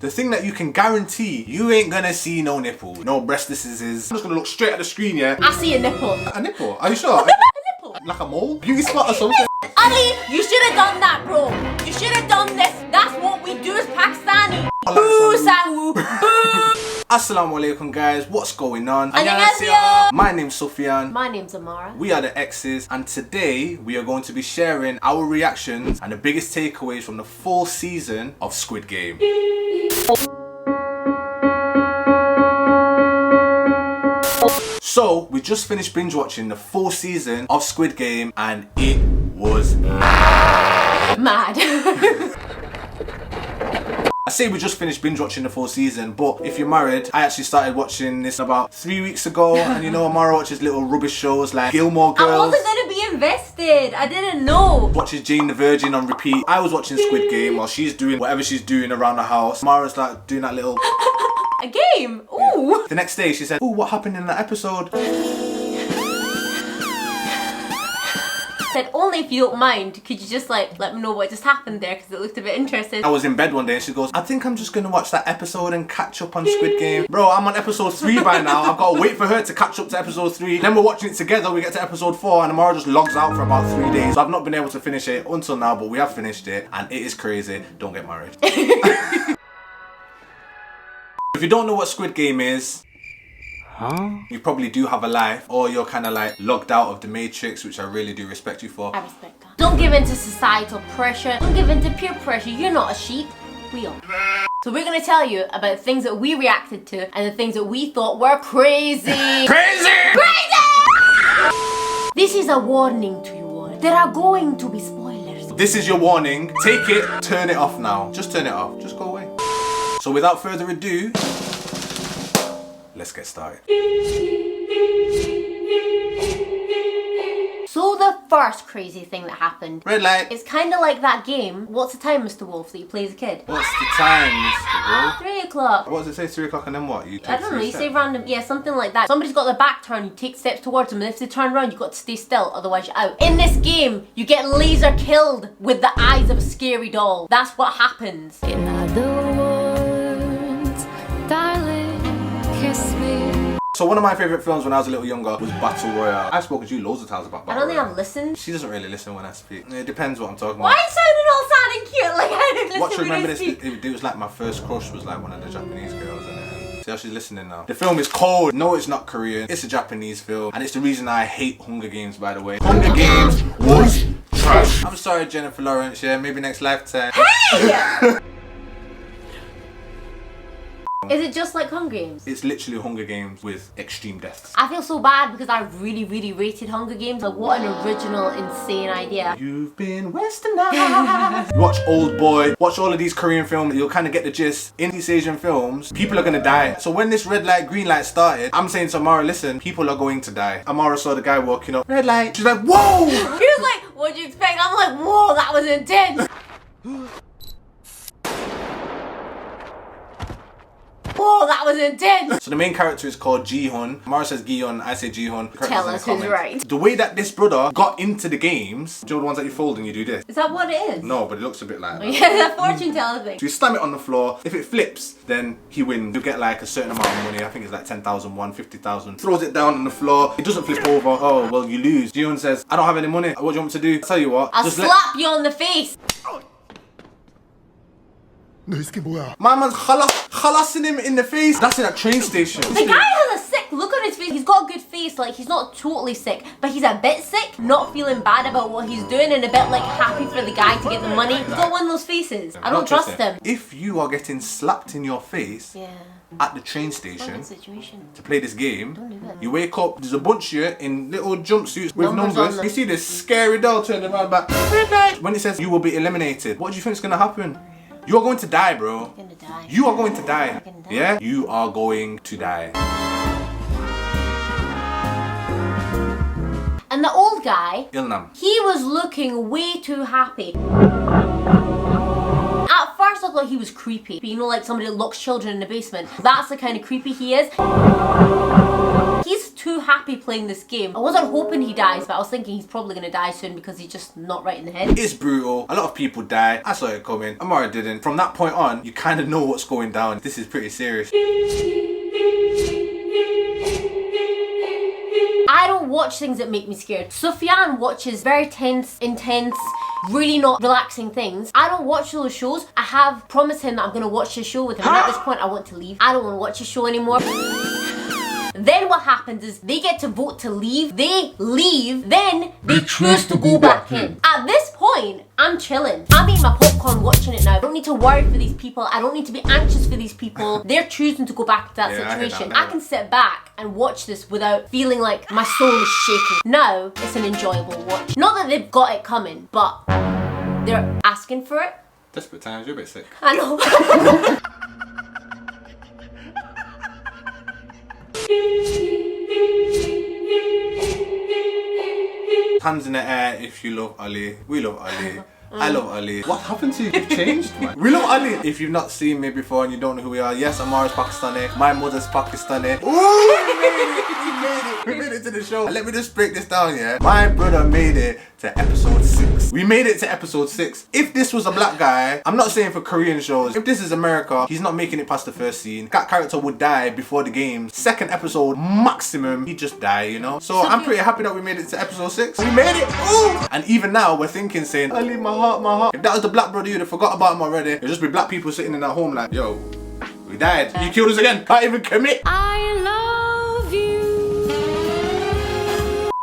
The thing that you can guarantee, you ain't gonna see no nipple, no breastises. I'm just gonna look straight at the screen, yeah? I see a nipple. A nipple? Are you sure? Like a mole? Beauty spot or something? Ali, you should have done that, bro. You should have done this. That's what we do as Pakistani. Boo, Sangu. Boo. Assalamu alaikum, guys. What's going on? Annyeonghaseyo. My name's Sufyan. My name's Amara. We are the X's, and today we are going to be sharing our reactions and the biggest takeaways from the full season of Squid Game. So, we just finished binge watching the full season of Squid Game and it was mad. I say we just finished binge watching the full season, but if you're married, I actually started watching this about 3 weeks ago, and you know Amara watches little rubbish shows like Gilmore Girls. I wasn't gonna be invested. I didn't know. Watches Jane the Virgin on repeat. I was watching Squid Game while she's doing whatever she's doing around the house. Amara's like doing that little a game. Ooh. Yeah. The next day she said, "Ooh, what happened in that episode?" Said, only if you don't mind, could you just like let me know what just happened there, because it looked a bit interesting. I was in bed one day and she goes, "I think I'm just gonna watch that episode and catch up on Squid Game." Bro, I'm on episode 3 by now. I've got to wait for her to catch up to episode 3. Then we're watching it together, we get to episode 4 and Amara just logs out for about 3 days. So I've not been able to finish it until now, but we have finished it and it is crazy. Don't get married. If you don't know what Squid Game is, you probably do have a life, or you're kind of like logged out of the matrix, which I really do respect you for. I respect that. Don't give in to societal pressure. Don't give in to peer pressure. You're not a sheep. We are. So we're going to tell you about things that we reacted to and the things that we thought were crazy. Crazy! Crazy! This is a warning to you all. There are going to be spoilers. This is your warning. Take it, turn it off now. Just turn it off. Just go away. So without further ado, let's get started. So the first crazy thing that happened. Red light. It's kind of like that game, What's the Time, Mr. Wolf, that you play as a kid. What's the time, Mr. Wolf? 3 o'clock. What does it say? 3 o'clock and then what? You I don't know, you say random, yeah, something like that. Somebody's got their back turned, you take steps towards them, and if they turn around, you've got to stay still, otherwise you're out. In this game, you get laser killed with the eyes of a scary doll. That's what happens. In other words, darling, kiss me. So one of my favourite films when I was a little younger was Battle Royale. I've spoken to you loads of times about Battle I don't think Royale. I've listened. She doesn't really listen when I speak. It depends what I'm talking about. Why are you sounding cute? Like I didn't listen Watch, when remember I this, speak. it was like my first crush was like one of the Japanese girls in it. See how she's listening now. The film is cold. No, it's not Korean. It's a Japanese film. And it's the reason I hate Hunger Games, by the way. Hunger Games was trash. I'm sorry, Jennifer Lawrence, yeah, maybe next lifetime. Hey! Is it just like Hunger Games? It's literally Hunger Games with extreme deaths. I feel so bad because I really rated Hunger Games. Like, what an original, insane idea. You've been westernized. Watch Old Boy, watch all of these Korean films, you'll kind of get the gist. In these Asian films, people are gonna die. So when this red light, green light started, I'm saying to Amara, listen, people are going to die. Amara saw the guy walking up, red light. She's like, whoa! He was like, what'd you expect? I'm like, whoa, that was intense. Whoa, that was intense! So the main character is called Ji-hun. Amara says Gi-hun, I say Ji-hun. Tell us who's right. The way that this brother got into the games, do you know the ones that you fold and you do this? Is that what it is? No, but it looks a bit like that. Yeah, that fortune teller thing. So you slam it on the floor. If it flips, then he wins. You get like a certain amount of money. I think it's like 10,000 won, 50,000. Throws it down on the floor. It doesn't flip over. Oh, well, you lose. Ji-hun says, I don't have any money. What do you want me to do? I'll tell you what. I'll just slap you on the face. My man's khalassing him in the face. That's in a train station. The guy has a sick look on his face. He's got a good face. Like, he's not totally sick, but he's a bit sick. Not feeling bad about what he's doing and a bit like happy for the guy to get the money. He's got one of those faces. I don't trust him. If you are getting slapped in your face at the train station to play this game, don't do that. you wake up, there's a bunch of you in little jumpsuits with numbers. You see this scary doll turning around back. When it says you will be eliminated, what do you think is going to happen? You are going to die, bro. I'm gonna die. You are going to die. gonna die. Yeah? You are going to die. And the old guy, Ilnam. he was looking way too happy. At first I thought he was creepy. You know, like somebody that locks children in the basement. That's the kind of creepy he is. He's too happy playing this game. I wasn't hoping he dies, but I was thinking he's probably gonna die soon because he's just not right in the head. It's brutal. A lot of people die. I saw it coming. Amara didn't. From that point on, you kind of know what's going down. This is pretty serious. I don't watch things that make me scared. Sufyan watches very tense, intense, really not relaxing things. I don't watch those shows. I have promised him that I'm gonna watch the show with him, and at this point I want to leave. I don't want to watch the show anymore. Then what happens is they get to vote to leave. They leave, then they choose to go back in. At this point, I'm chilling. I'm eating my popcorn watching it now. I don't need to worry for these people. I don't need to be anxious for these people. They're choosing to go back to that situation. I can sit back and watch this without feeling like my soul is shaking. Now, it's an enjoyable watch. Not that they've got it coming, but they're asking for it. Desperate times, you're a bit sick. I know. Hands in the air if you love Ali. We love Ali. I love Ali. What happened to you? You've changed, man. We love Ali. If you've not seen me before and you don't know who we are, yes, Amara's Pakistani. My mother's Pakistani. Ooh, we made it to the show. Let me just break this down, yeah? My brother made it to episode 6. We made it to episode 6. If this was a black guy, I'm not saying for Korean shows, if this is America, he's not making it past the first scene. That character would die before the game. Second episode, maximum, he'd just die, you know? So I'm pretty happy that we made it to episode 6. We made it! Ooh! And even now, we're thinking, saying, Ali, my heart, my heart. If that was the black brother, you'd have forgot about him already. It'd just be black people sitting in their home like, yo, we died. You killed us again. Can't even commit. I love you.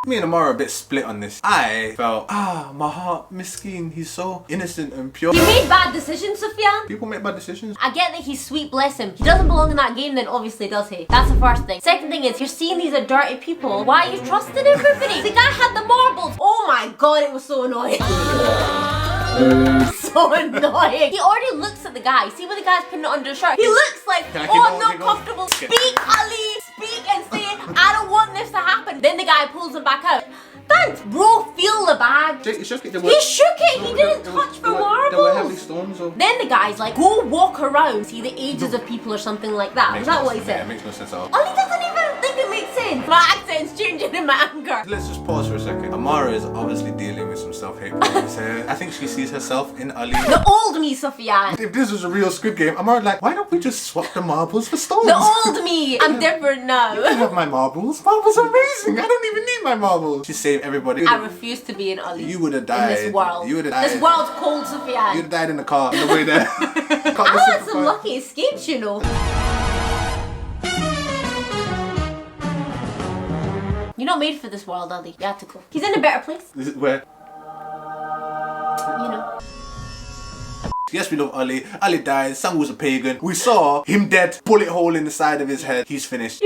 Me and Amara are a bit split on this. I felt, my heart, miskeen, he's so innocent and pure. You made bad decisions, Sufyan. People make bad decisions. I get that he's sweet, bless him. He doesn't belong in that game then, obviously, does he? That's the first thing. Second thing is, you're seeing these are dirty people. Why are you trusting everybody? The guy had the marbles. Oh my god, it was so annoying. So annoying. He already looks at the guy. See when the guy's putting it under his shirt? He looks like, I'm not comfortable. Speak, Ali. Speak and say, I don't want this to happen. Then the guy pulls him back out. Thanks, bro. Feel the bag. He shook it. He shook it. He didn't touch the marbles. There were heavy stones. Then the guy's like, go walk around, see the ages of people or something like that. Was that what he said? Yeah, it makes no sense at all. Ali doesn't even think it makes sense. My accent's changing in my anger. Let's just pause for a second. Amara is obviously dealing with some self-hate problems here. I think she sees herself in Ali. The old me, Sufyan. If this was a real Squid Game, Amara's like, why don't we just swap the marbles for stones? The old me. I'm different now. I have my marbles. Marbles are amazing. I don't even need my marbles. She saved everybody. I refuse to be in Ali. You would have died. In this world. You would have died. This world's cold, Sufyan. You'd have died in the car on the way there. I had some lucky escapes, you know. You're not made for this world, Ali. You have to go. He's in a better place. This is where? You know. Yes, we love Ali. Ali died. Sang was a pagan. We saw him dead. Bullet hole in the side of his head. He's finished.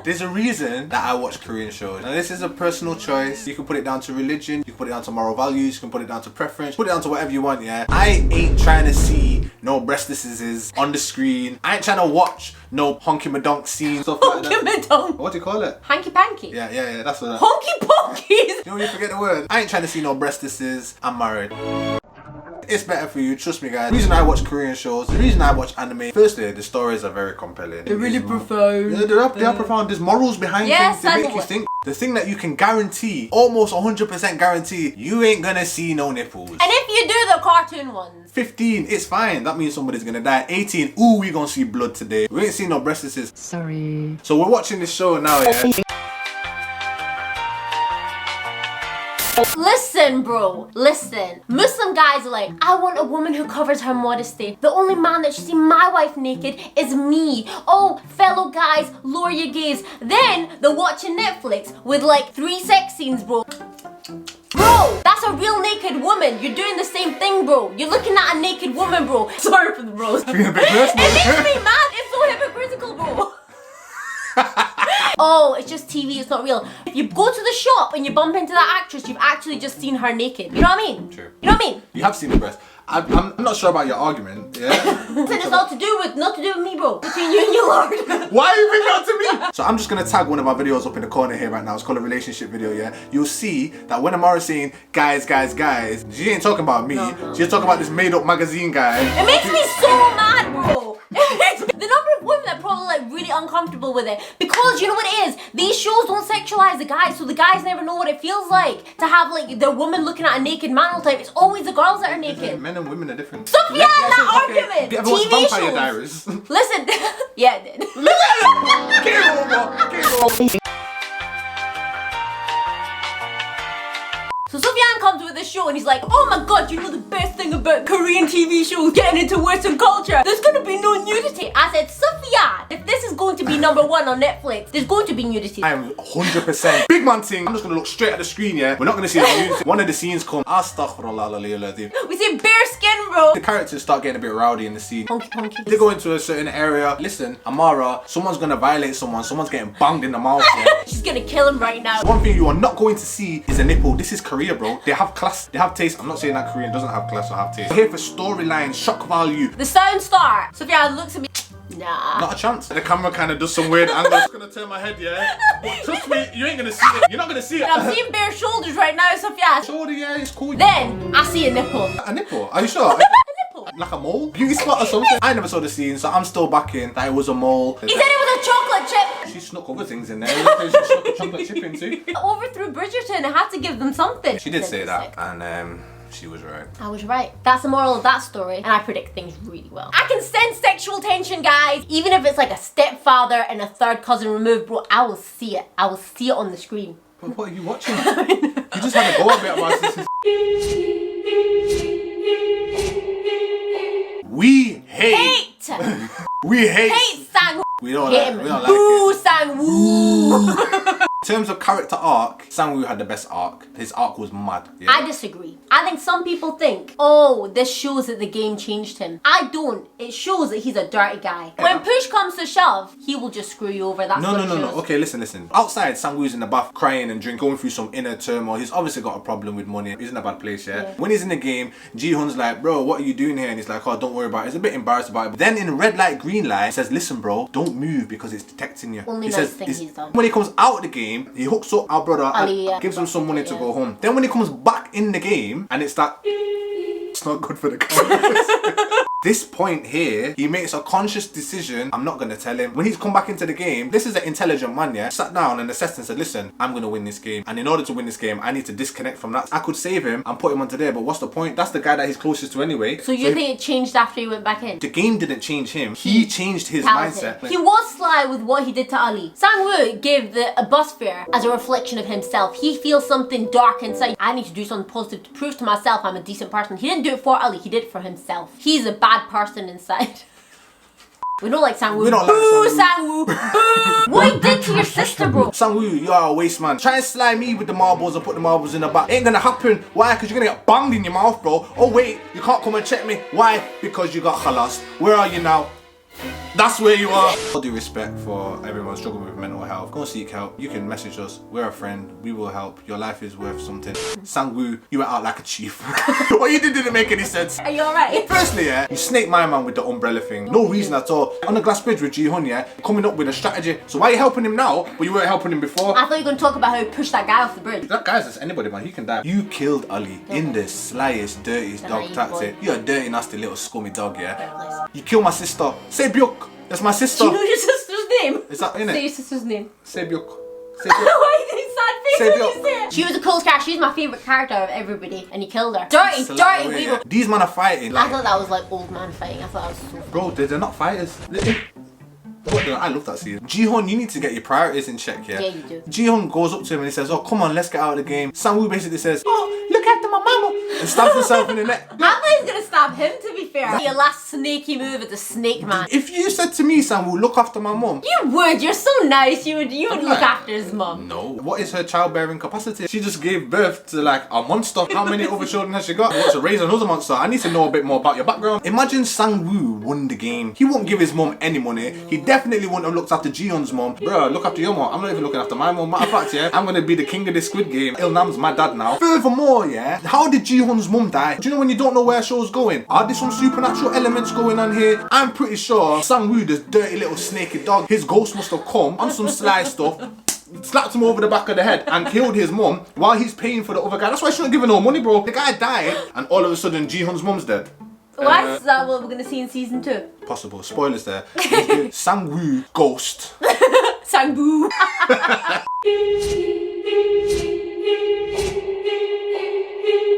There's a reason that I watch Korean shows. Now this is a personal choice. You can put it down to religion, you can put it down to moral values, you can put it down to preference, put it down to whatever you want, yeah? I ain't trying to see no breastises on the screen. I ain't trying to watch no honky madonk scenes, stuff like that. Honky madonk. What do you call it? Hanky panky. Yeah, that's what. Honky ponkies. You know, you forget the word. I ain't trying to see no breastises. I'm married. It's better for you, trust me guys. The reason I watch Korean shows, the reason I watch anime, firstly, the stories are very compelling. They're really profound. Yeah, they are profound. There's morals behind things. They make you think. The thing that you can guarantee, almost 100% guarantee, you ain't gonna see no nipples. And if you do the cartoon ones. 15, it's fine. That means somebody's gonna die. 18, ooh, we gonna see blood today. We ain't seen no breastises. Sorry. So we're watching this show now, yeah? Listen, bro. Listen. Muslim guys are like, I want a woman who covers her modesty. The only man that should see my wife naked is me. Oh, fellow guys, lower your gaze. Then they're watching Netflix with like 3 sex scenes, bro. Bro, that's a real naked woman. You're doing the same thing, bro. You're looking at a naked woman, bro. Sorry for the bros. It makes me mad. It's so hypocritical, bro. Oh, it's just TV, it's not real. If you go to the shop and you bump into that actress, you've actually just seen her naked. You know what I mean? True. You know what I mean? You have seen the breast. I'm not sure about your argument, yeah? Listen, it's not to do with me, bro. Between you and your lord. Why are you bringing it up to me? So I'm just gonna tag one of my videos up in the corner here right now. It's called a relationship video, yeah? You'll see that when Amara's saying guys, she ain't talking about me. No. She's talking about this made-up magazine guy. It makes me so mad, bro. The number of women that are probably like really uncomfortable with it, because you know what it is, these shows don't sexualize the guys, so the guys never know what it feels like to have like the woman looking at a naked man all the time. It's always the girls that are naked. Men and women are different. Sophia, that argument. Have you ever watched TV Vampire shows. Diaries? Listen, yeah, I did. Game over. So Sufyan comes with this show and he's like, oh my god, you know the best thing about Korean TV shows getting into Western culture? There's gonna be no nudity. I said, Sufyan, if this is going to be #1 on Netflix, there's going to be nudity. I am 100% big man thing. I'm just gonna look straight at the screen, yeah? We're not gonna see the nudity. One of the scenes come. Astaghfirullah. We see bare skin, bro. The characters start getting a bit rowdy in the scene. Punky. They go into a certain area. Listen, Amara, someone's gonna violate someone. Someone's getting banged in the mouth. Yeah? She's gonna kill him right now. One thing you are not going to see is a nipple. This is Korea, bro. They have class. They have taste. I'm not saying that Korean doesn't have class or have taste. We're here for storyline, shock value. The sound star. Sufyan looks at me. Nah. Not a chance. The camera kind of does some weird angles. I'm gonna turn my head, yeah? But trust me, you ain't gonna see it. You're not gonna see it. I'm seeing bare shoulders right now, Sufyan. Shoulder, yeah, it's cool. Then I see a nipple. A nipple? Are you sure? A nipple. Like a mole? Beauty spot or something? I never saw the scene, so I'm still backing that it was a mole. He said it was a chocolate chip. She snuck other things in there. She snuck a chocolate chip in too. Overthrew Bridgerton. I had to give them something. She did say that, and she was right. I was right. That's the moral of that story, and I predict things really well. I can sense sexual tension, guys. Even if it's like a stepfather and a third cousin removed, bro, I will see it. I will see it on the screen. But what are you watching? You just had to go a bit about this. We hate. We hate. Hate Sang. We don't Hate like. him. We don't Woo, like it. Sang Woo. In terms of character arc, Sang-woo had the best arc. His arc was mad. Yeah? I disagree. I think some people think, oh, this shows that the game changed him. I don't. It shows that he's a dirty guy. When push comes to shove, he will just screw you over. That's what it shows. Okay, listen. Outside, Sang-woo's in the bath crying and drinking, going through some inner turmoil. He's obviously got a problem with money. He's in a bad place, yeah? When he's in the game, Ji-hoon's like, bro, what are you doing here? And he's like, oh, don't worry about it. He's a bit embarrassed about it. But then in red light, green light, he says, listen, bro, don't move because it's detecting you. Only he nice says, thing he's done. When he comes out of the game, he hooks up our brother Ali, and gives him some money to go home. Then when he comes back in the game, and it's that... It's not good for the cameras. This point here, he makes a conscious decision. I'm not gonna tell him. When he's come back into the game, this is an intelligent man, yeah? Sat down and assessed and said, listen, I'm gonna win this game. And in order to win this game, I need to disconnect from that. I could save him and put him onto there, but what's the point? That's the guy that he's closest to anyway. So you think it changed after he went back in? The game didn't change him. He changed his Talented. mindset. He was sly with what he did to Ali. Sang-woo gave a bus fare as a reflection of himself. He feels something dark inside. I need to do something positive to prove to myself I'm a decent person. He didn't do it for Ali, he did it for himself. He's a bad person inside. We don't like Sang-woo. We don't like Boo, Sang-woo. Sang-woo. Boo. What you did to your sister, bro? Sang-woo, you are a waste man. Try and slide me with the marbles and put the marbles in the back. Ain't gonna happen. Why? Because you're gonna get banged in your mouth, bro. Oh wait, you can't come and check me. Why? Because you got khalas. Where are you now? That's where you are. All due respect for everyone struggling with mental health. Go and seek help. You can message us. We're a friend. We will help. Your life is worth something. Sang-woo, you went out like a chief. What you did didn't make any sense. Are you alright? Firstly, yeah, you snake my man with the umbrella thing. No reason at all. On the glass bridge with Ji-hoon, yeah, coming up with a strategy. So why are you helping him now, but you weren't helping him before? I thought you were going to talk about how he pushed that guy off the bridge. That guy's just anybody, man. He can die. You killed Ali in the slyest, dirtiest The dog naive tactic. boy. You're a dirty, nasty little scummy dog, yeah? Very nice. You killed my sister. Say Byuk. That's my sister. Do you know your sister's name? Is that in Say it? your sister's name. Say Byuk. Say Byuk. Why are you doing sad face Say when Byuk. you say it? She was a cool character. She's my favourite character of everybody. And you killed her. Dirty, Slap dirty away, weevil. yeah. These men are fighting. I Like, thought that was like old man fighting. I thought that was so funny. bro, they're not fighters. I love that scene. Ji-hoon, you need to get your priorities in check, yeah? Yeah, you do. Ji-hoon goes up to him and he says, oh, come on, let's get out of the game. Sang-woo basically says, oh, look after my mama, and stabs himself in the neck. I thought he was going to stab him, to be fair. Your last snaky move is a snake man. If you said to me, Sang-woo, look after my mum. You would. You're so nice. You would look like- after his mum. No. What is her childbearing capacity? She just gave birth to like a monster. How many other children has she got? What's to raise another monster? I need to know a bit more about your background. Imagine Sang-woo won the game. He wouldn't give his mum any money. He definitely wouldn't have looked after Ji-hoon's mum. Bro, look after your mum. I'm not even looking after my mum. Matter of fact, yeah, I'm gonna be the king of this Squid Game. Il Nam's my dad now. Furthermore, yeah, how did Ji-hoon Ji-Hun's mum died. Do you know when you don't know where a show's going? Are there some supernatural elements going on here? I'm pretty sure Sang-woo, this dirty little snaky dog, his ghost must have come on some sly stuff, slapped him over the back of the head and killed his mum while he's paying for the other guy. That's why I shouldn't give her no money, bro. The guy died and all of a sudden Ji-Hun's mum's dead. Why is that what we're gonna see in season 2? Possible. Spoilers there. Sang-woo ghost. Sang-woo.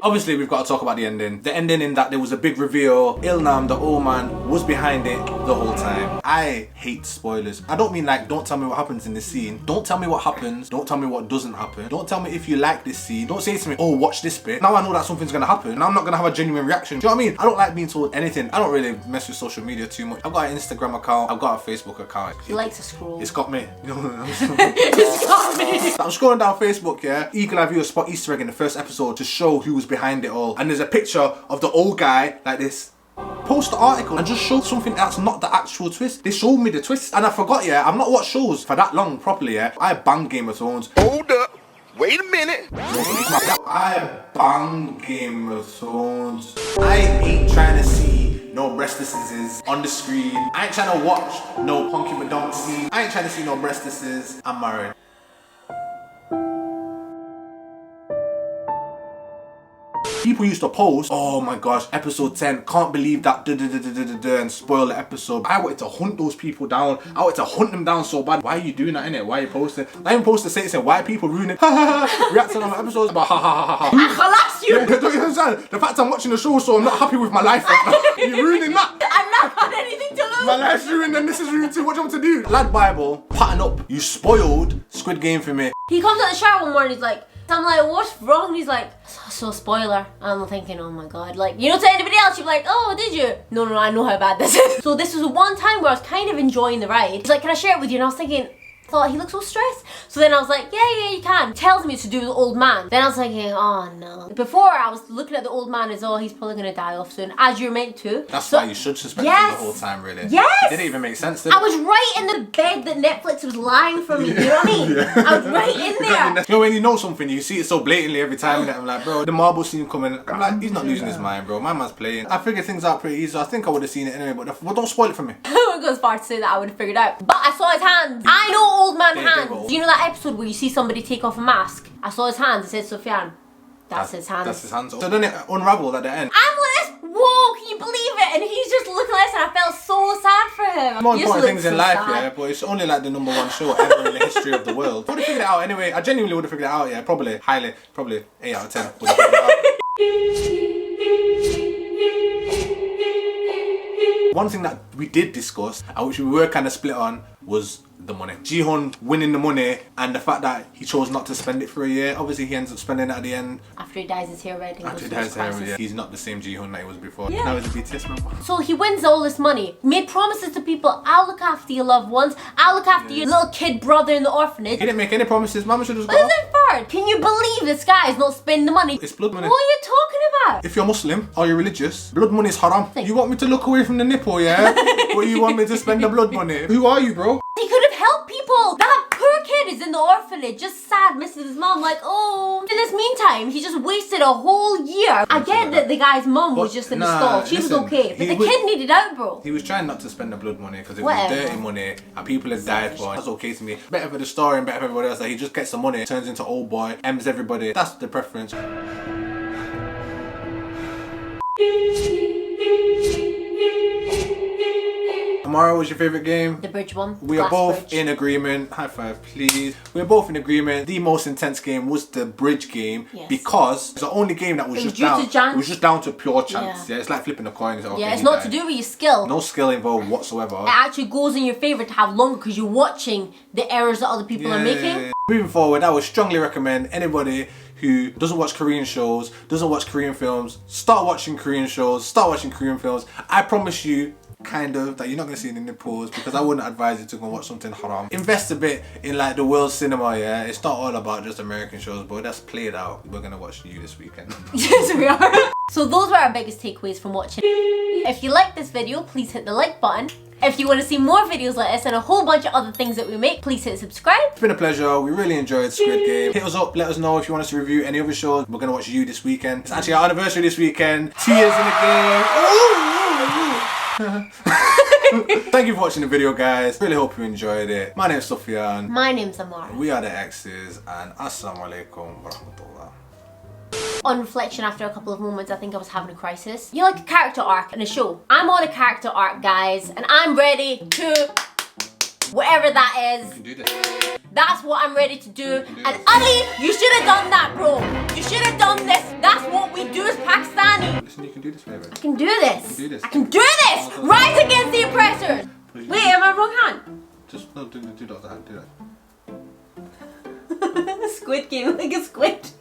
Obviously, we've got to talk about the ending. The ending in that there was a big reveal. Il-nam, the old man, was behind it the whole time. I hate spoilers. I don't mean like, don't tell me what happens in this scene. Don't tell me what happens. Don't tell me what doesn't happen. Don't tell me if you like this scene. Don't say to me, oh, watch this bit. Now I know that something's gonna happen. Now I'm not gonna have a genuine reaction. Do you know what I mean? I don't like being told anything. I don't really mess with social media too much. I've got an Instagram account. I've got a Facebook account. He likes to scroll. It's got me. It's got me. I'm scrolling down Facebook, yeah. Eagle Eye Viewer spot Easter egg in the first episode to show who was behind it all. And there's a picture of the old guy like this. Post the article and just show something that's not the actual twist. They showed me the twist and I forgot, yeah. I've not watched shows for that long properly, yeah. I banged Game of Thrones. Hold up. Wait a minute. I banged Game of Thrones. I ain't trying to see no breastises on the screen. I ain't trying to watch no Punky Madonk scene. I ain't trying to see no breastises. I'm married. People used to post, oh my gosh, episode 10, can't believe that, and spoil the episode. I wanted to hunt those people down. I wanted to hunt them down so bad. Why are you doing that, innit? Why are you posting? I even posted saying, why are people ruining reacting on episodes about ha ha ha ha. I collapsed you. Don't you understand? The fact I'm watching the show, so I'm not happy with my life right now. You're ruining that. I've not had anything to lose. My life's ruined and this is ruined too. What do you want to do? Lad Bible, pattern up. You spoiled Squid Game for me. He comes out the shower one morning, he's like, I'm like, what's wrong? And he's like, so spoiler. And I'm thinking, oh my god, like, you know, to anybody else, you'd be like, oh, did you? No, I know how bad this is. So this was one time where I was kind of enjoying the ride. He's like, can I share it with you? And I was thinking, thought he looked so stressed. So then I was like, yeah, you can. Tells me to do the old man. Then I was thinking, oh no. Before I was looking at the old man as, oh, he's probably gonna die off soon, as you're meant to. That's why you should suspect him the whole time, really. Yes. It didn't even make sense, did it? I was right in the bed that Netflix was lying for me. You know what I mean? Yeah. I was right in there. You know when you know something, you see it so blatantly every time, and I'm like, bro, the marble scene coming. I'm like, he's not losing his mind, bro. My man's playing. I figured things out pretty easy. I think I would have seen it anyway, but well, don't spoil it for me. I wouldn't go as far to say that I would have figured out. But I saw his hands. I know old man hands. Do you know that episode where you see somebody take off a mask? I saw his hands. It said Sufyan. That's his hands. That's his hands. So then it unraveled at the end. I'm like, whoa, can you believe it? And he's just looking like this and I felt so sad for him. More important things in life, yeah, but it's only like the #1 show ever in the history of the world. I would have figured it out anyway. I genuinely would have figured it out, yeah. Probably, highly, probably 8 out of 10 would have figured it out. One thing that we did discuss, and which we were kind of split on, was the money. Ji-Hun winning the money and the fact that he chose not to spend it for a year. Obviously he ends up spending it at the end. After he dyes his hair red. After he dyes his hair red, yeah. He's not the same Ji-Hun that he was before. Yeah. Now he's a BTS member. So he wins all this money, made promises to people, I'll look after your loved ones, I'll look after your little kid brother in the orphanage. He didn't make any promises, Mama should have just What got is it for? Can you believe this guy is not spending the money? It's blood money. What are you talking about? If you're Muslim or you're religious, blood money is haram. You want me to look away from the nipple, yeah? Or you want me to spend the blood money? Who are you, bro? He could have helped people. That poor kid is in the orphanage, just sad, missing his mom, like, oh. In this meantime, he just wasted a whole year. I get that the guy's mom was just in the stall. She was okay. But the kid needed out, bro. He was trying not to spend the blood money because it was dirty money and people had died for it. That's okay to me. Better for the story and better for everybody else that he just gets the money, turns into old boy, M's everybody. That's the preference. Amara, what's your favourite game? The bridge one. We are both in agreement. High five, please. We are both in agreement. The most intense game was the bridge game because it's the only game that was just down. It was just down to pure chance. Yeah, it's like flipping a coin. Okay, yeah, it's not to do with your skill. No skill involved whatsoever. It actually goes in your favour to have longer because you're watching the errors that other people are making. Moving forward, I would strongly recommend anybody who doesn't watch Korean shows, doesn't watch Korean films, start watching Korean shows, start watching Korean films. I promise you, kind of, that you're not going to see any nipples because I wouldn't advise you to go watch something haram. Invest a bit in like the world cinema, yeah? It's not all about just American shows, but that's played out. We're going to watch you this weekend. Yes, we are. So those were our biggest takeaways from watching. If you like this video, please hit the like button. If you want to see more videos like this and a whole bunch of other things that we make, please hit subscribe. It's been a pleasure. We really enjoyed Squid Game. Hit us up, let us know if you want us to review any other shows. We're gonna watch You this weekend. It's actually our anniversary this weekend. 2 years in the game. Thank you for watching the video, guys. Really hope you enjoyed it. My name's Sufyan. My name's Amara. We are the X's, and assalamu alaikum wa rahmatullah. On reflection, after a couple of moments, I think I was having a crisis. You like a character arc in a show? I'm on a character arc, guys, and I'm ready to whatever that is. You can do this. That's what I'm ready to do. And Ali, you should have done that, bro. You should have done this. That's what we do as Pakistani. Listen, you can do this, baby. I can do this. You can do this. I can do this. Rise against the oppressors. Wait, am I wrong hand? Just no, do the other hand. Do that. Squid Game, like a squid.